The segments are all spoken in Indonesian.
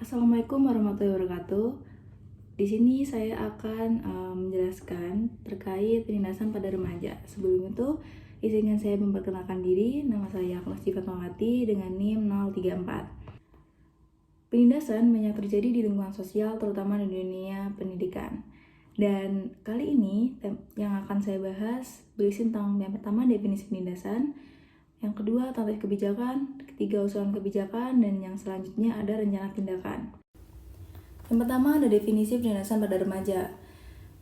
Assalamualaikum warahmatullahi wabarakatuh. Di sini saya akan menjelaskan terkait penindasan pada remaja. Sebelum itu, izinkan saya memperkenalkan diri. Nama saya Agnes Fatmawati dengan NIM 034. Penindasan banyak terjadi di lingkungan sosial, terutama di dunia pendidikan. Dan kali ini yang akan saya bahas berisi tentang yang pertama definisi penindasan, yang kedua alternatif kebijakan, ketiga usulan kebijakan, dan yang selanjutnya ada rencana tindakan. Yang pertama ada definisi penindasan pada remaja.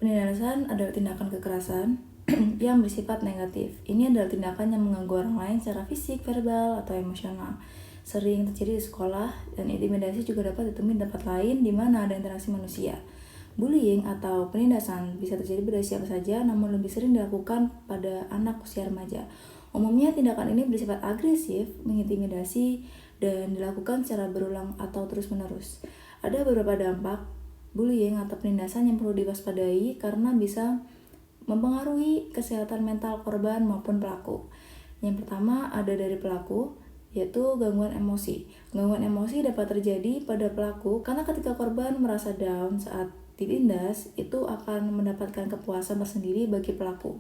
Penindasan adalah tindakan kekerasan yang bersifat negatif. Ini adalah tindakan yang mengganggu orang lain secara fisik, verbal, atau emosional. Sering terjadi di sekolah, dan intimidasi juga dapat ditemui di tempat lain di mana ada interaksi manusia. Bullying atau penindasan bisa terjadi pada siapa saja, namun lebih sering dilakukan pada anak usia remaja. Umumnya tindakan ini bersifat agresif, mengintimidasi, dan dilakukan secara berulang atau terus-menerus. Ada beberapa dampak bullying atau penindasan yang perlu diwaspadai karena bisa mempengaruhi kesehatan mental korban maupun pelaku. Yang pertama ada dari pelaku, yaitu gangguan emosi. Gangguan emosi dapat terjadi pada pelaku karena ketika korban merasa down saat ditindas, itu akan mendapatkan kepuasan tersendiri bagi pelaku.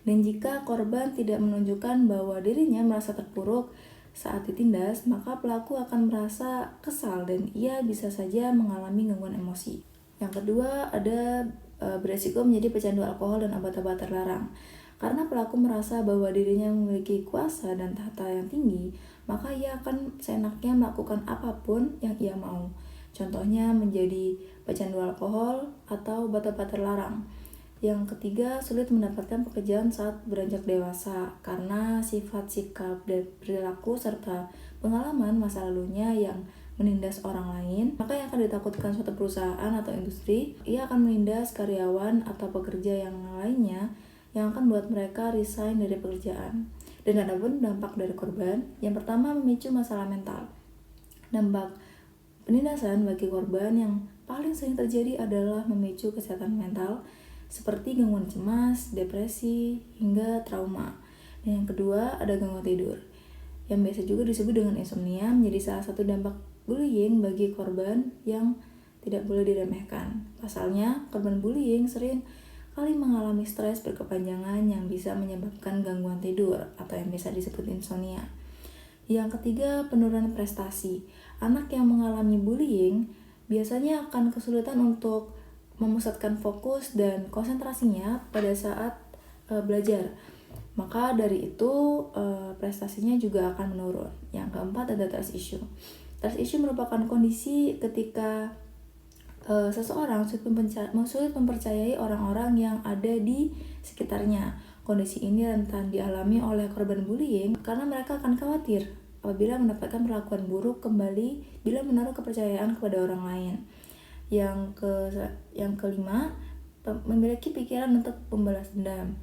Dan jika korban tidak menunjukkan bahwa dirinya merasa terpuruk saat ditindas, maka pelaku akan merasa kesal dan ia bisa saja mengalami gangguan emosi. Yang kedua, ada beresiko menjadi pecandu alkohol dan obat-obat terlarang. Karena pelaku merasa bahwa dirinya memiliki kuasa dan tahta yang tinggi, maka ia akan seenaknya melakukan apapun yang ia mau. Contohnya menjadi pecandu alkohol atau obat-obat terlarang. Yang ketiga, sulit mendapatkan pekerjaan saat beranjak dewasa karena sifat, sikap, dan perilaku serta pengalaman masa lalunya yang menindas orang lain. Maka yang akan ditakutkan suatu perusahaan atau industri, ia akan menindas karyawan atau pekerja yang lainnya yang akan membuat mereka resign dari pekerjaan. Dan ada pun dampak dari korban. Yang pertama, memicu masalah mental. Dampak penindasan bagi korban yang paling sering terjadi adalah memicu kesehatan mental seperti gangguan cemas, depresi, hingga trauma. Dan yang kedua ada gangguan tidur, yang biasa juga disebut dengan insomnia, menjadi salah satu dampak bullying bagi korban yang tidak boleh diremehkan. Pasalnya, korban bullying sering kali mengalami stres berkepanjangan yang bisa menyebabkan gangguan tidur atau yang biasa disebut insomnia. Yang ketiga, penurunan prestasi. Anak yang mengalami bullying biasanya akan kesulitan untuk memusatkan fokus dan konsentrasinya pada saat belajar. Maka dari itu prestasinya juga akan menurun. Yang keempat ada trust issue. Trust issue merupakan kondisi ketika seseorang sulit mempercayai orang-orang yang ada di sekitarnya. Kondisi ini rentan dialami oleh korban bullying karena mereka akan khawatir apabila mendapatkan perlakuan buruk kembali bila menaruh kepercayaan kepada orang lain. Yang kelima, memiliki pikiran untuk membalas dendam.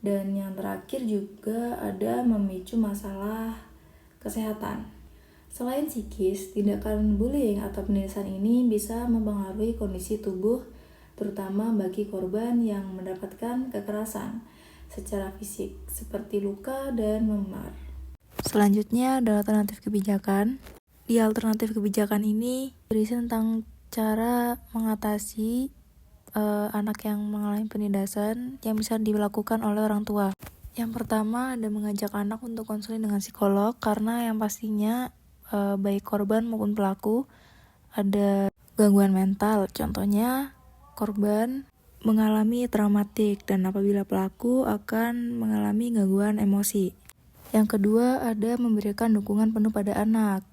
Dan yang terakhir juga ada memicu masalah kesehatan. Selain psikis, tindakan bullying atau penindasan ini bisa mempengaruhi kondisi tubuh, terutama bagi korban yang mendapatkan kekerasan secara fisik, seperti luka dan memar. Selanjutnya adalah alternatif kebijakan. Di alternatif kebijakan ini berisi tentang cara mengatasi anak yang mengalami penindasan yang bisa dilakukan oleh orang tua. Yang pertama ada mengajak anak untuk konseling dengan psikolog, karena yang pastinya baik korban maupun pelaku ada gangguan mental. Contohnya korban mengalami traumatik dan apabila pelaku akan mengalami gangguan emosi. Yang kedua ada memberikan dukungan penuh pada anak.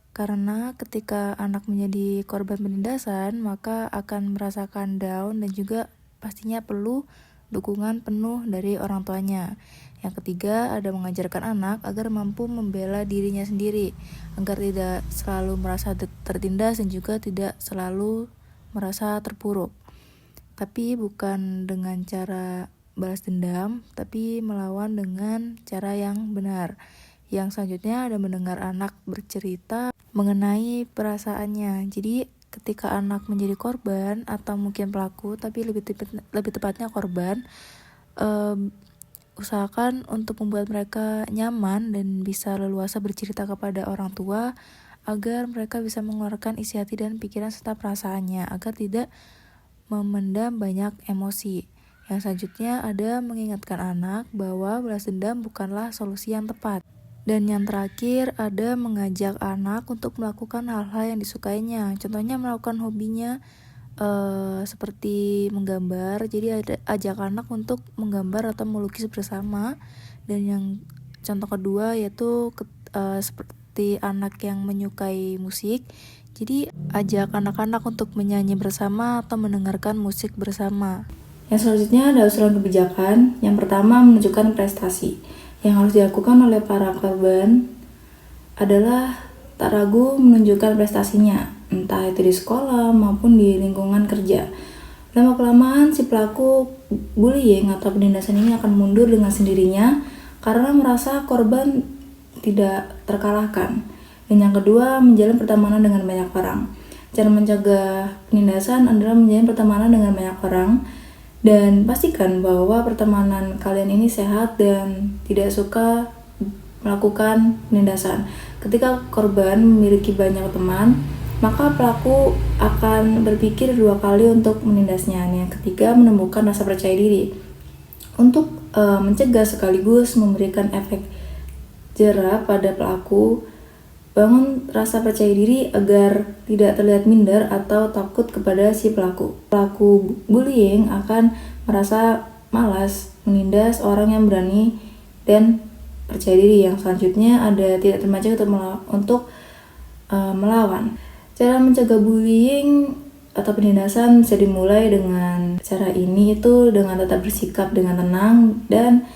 Karena ketika anak menjadi korban penindasan, maka akan merasakan down dan juga pastinya perlu dukungan penuh dari orang tuanya. Yang ketiga, ada mengajarkan anak agar mampu membela dirinya sendiri, agar tidak selalu merasa tertindas dan juga tidak selalu merasa terpuruk. Tapi bukan dengan cara balas dendam, tapi melawan dengan cara yang benar. Yang selanjutnya ada mendengar anak bercerita mengenai perasaannya. Jadi ketika anak menjadi korban atau mungkin pelaku, tapi lebih tepatnya korban, usahakan untuk membuat mereka nyaman dan bisa leluasa bercerita kepada orang tua agar mereka bisa mengeluarkan isi hati dan pikiran serta perasaannya agar tidak memendam banyak emosi. Yang selanjutnya ada mengingatkan anak bahwa balas dendam bukanlah solusi yang tepat. Dan yang terakhir ada mengajak anak untuk melakukan hal-hal yang disukainya. Contohnya melakukan hobinya seperti menggambar. Jadi ajak anak untuk menggambar atau melukis bersama. Dan yang contoh kedua yaitu seperti anak yang menyukai musik. Jadi ajak anak-anak untuk menyanyi bersama atau mendengarkan musik bersama. Yang selanjutnya ada usulan kebijakan. Yang pertama, menunjukkan prestasi. Yang harus dilakukan oleh para korban adalah tak ragu menunjukkan prestasinya, entah itu di sekolah maupun di lingkungan kerja. Lama-kelamaan si pelaku bullying atau penindasan ini akan mundur dengan sendirinya karena merasa korban tidak terkalahkan. Dan yang kedua, menjalin pertemanan dengan banyak orang. Cara mencegah penindasan adalah menjalin pertemanan dengan banyak orang dan pastikan bahwa pertemanan kalian ini sehat dan tidak suka melakukan penindasan. Ketika korban memiliki banyak teman, maka pelaku akan berpikir 2 kali untuk menindasnya. Yang ketiga, menemukan rasa percaya diri. Untuk mencegah sekaligus memberikan efek jera pada pelaku, bangun rasa percaya diri agar tidak terlihat minder atau takut kepada si pelaku. Pelaku bullying akan merasa malas menindas orang yang berani dan percaya diri. Yang selanjutnya ada tidak termancing untuk melawan. Cara mencegah bullying atau penindasan bisa dimulai dengan cara ini, itu dengan tetap bersikap dengan tenang dan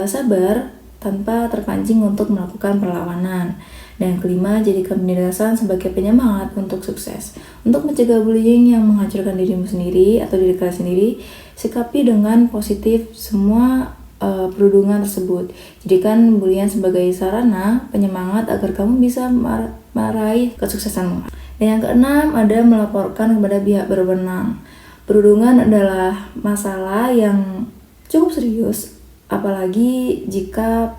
sabar tanpa terpancing untuk melakukan perlawanan. Dan kelima, jadikan penindasan sebagai penyemangat untuk sukses. Untuk mencegah bullying yang menghancurkan dirimu sendiri atau diri kalian sendiri, sikapi dengan positif semua perundungan tersebut. Jadikan bullying sebagai sarana penyemangat agar kamu bisa meraih kesuksesanmu. Dan yang keenam, ada melaporkan kepada pihak berwenang. Perundungan adalah masalah yang cukup serius, apalagi jika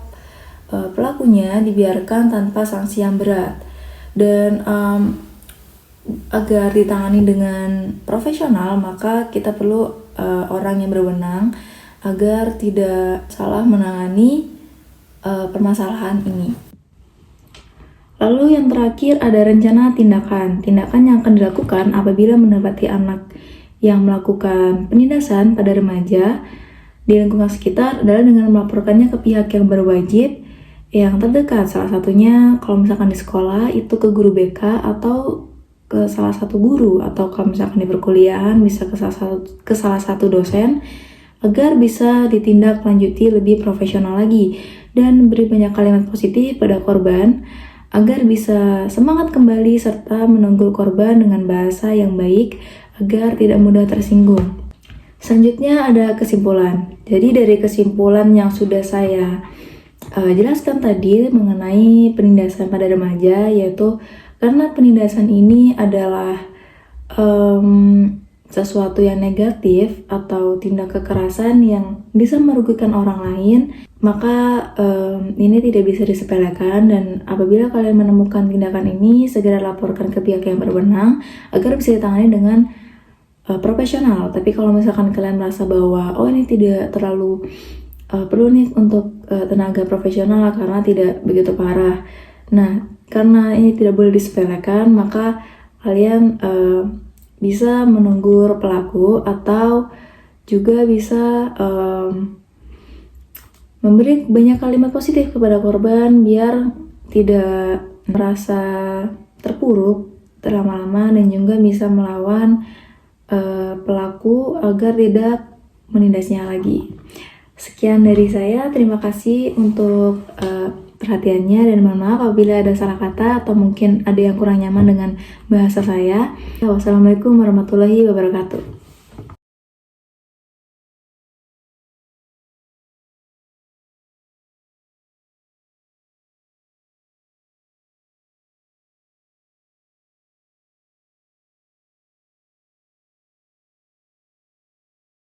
pelakunya dibiarkan tanpa sanksi yang berat. Dan agar ditangani dengan profesional, maka kita perlu orang yang berwenang agar tidak salah menangani permasalahan ini. Lalu yang terakhir ada rencana tindakan. Tindakan yang akan dilakukan apabila mendapati anak yang melakukan penindasan pada remaja di lingkungan sekitar adalah dengan melaporkannya ke pihak yang berwajib yang terdekat. Salah satunya kalau misalkan di sekolah itu ke guru BK atau ke salah satu guru, atau kalau misalkan di perkuliahan bisa ke salah satu dosen agar bisa ditindaklanjuti lebih profesional lagi dan beri banyak kalimat positif pada korban agar bisa semangat kembali serta menegur korban dengan bahasa yang baik agar tidak mudah tersinggung. Selanjutnya ada kesimpulan. Jadi dari kesimpulan yang sudah saya jelaskan tadi mengenai penindasan pada remaja, yaitu karena penindasan ini adalah sesuatu yang negatif atau tindak kekerasan yang bisa merugikan orang lain, maka ini tidak bisa disepelekan. Dan apabila kalian menemukan tindakan ini, segera laporkan ke pihak yang berwenang agar bisa ditangani dengan profesional. Tapi kalau misalkan kalian merasa bahwa ini tidak terlalu perlu nih untuk tenaga profesional karena tidak begitu parah, nah karena ini tidak boleh disepelekan, maka kalian bisa menegur pelaku atau juga bisa memberi banyak kalimat positif kepada korban biar tidak merasa terpuruk terlama-lama dan juga bisa melawan pelaku agar tidak menindasnya lagi. Sekian dari saya, terima kasih untuk perhatiannya dan mohon maaf apabila ada salah kata atau mungkin ada yang kurang nyaman dengan bahasa saya. Wassalamualaikum warahmatullahi wabarakatuh.